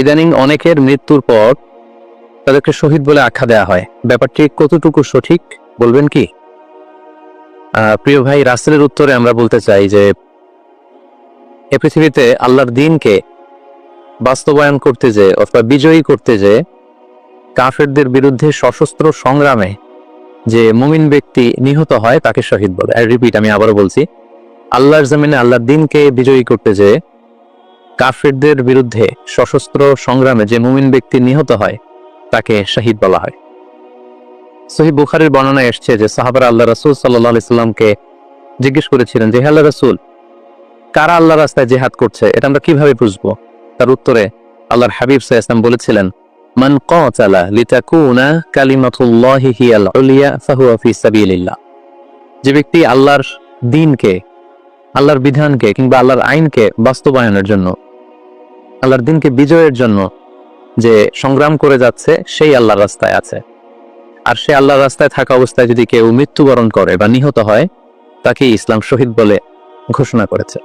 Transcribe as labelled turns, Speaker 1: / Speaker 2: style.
Speaker 1: ইদানিং অনেকের মৃত্যুর পর তাদেরকে শহীদ বলে আখ্যা দেওয়া হয়। ব্যাপারটি কতটুকু সঠিক বলবেন কি? প্রিয় ভাই, রাসেলের উত্তরে আমরা বলতে চাই যে এ পৃথিবীতে আল্লাহর দ্বীনকে বাস্তবায়ন করতে যে অথবা বিজয়ী করতে যে কাফেরদের বিরুদ্ধে সশস্ত্র সংগ্রামে যে মুমিন ব্যক্তি নিহত হয় তাকে শহীদ বলে। রিপিট, আমি আবারও বলছি, আল্লাহর জমিনে আল্লাহর দ্বীনকে বিজয়ী করতে যে কাফেরদের বিরুদ্ধে সশস্ত্র সংগ্রামে যে মুমিন ব্যক্তি নিহত হয় তাকে শহীদ বলা হয়। সহিহ বুখারীর বর্ণনায় এসছে যে সাহাবারা আল্লাহ রাসূল সাল্লাল্লাহু আলাইহি সাল্লামকে জিজ্ঞেস করেছিলেন যে, হে আল্লাহর রাসূল, কারা আল্লাহর রাস্তায় জিহাদ করছে এটা আমরা কিভাবে বুঝবো? তার উত্তরে আল্লাহর হাবিব সাল্লাল্লাহু আলাইহি ওয়াসাল্লাম বলেছিলেন, মান কাতালা লিতাকুনা কালিমাতুল্লাহি হিয়াল উলিয়া ফাহুয়া ফি সাবিলিল্লাহ। যে ব্যক্তি আল্লাহর দ্বীনকে, আল্লাহর বিধানকে কিংবা আল্লাহর আইনকে বাস্তবায়নের জন্য, আল্লাহর দ্বীনকে বিজয়ের জন্য যে সংগ্রাম করে যাচ্ছে সেই আল্লাহর রাস্তায় আছে। আর সে আল্লাহর রাস্তায় থাকা অবস্থায় যদি কেউ মৃত্যুবরণ করে বা নিহত হয় তাকে ইসলাম শহীদ বলে ঘোষণা করেছে।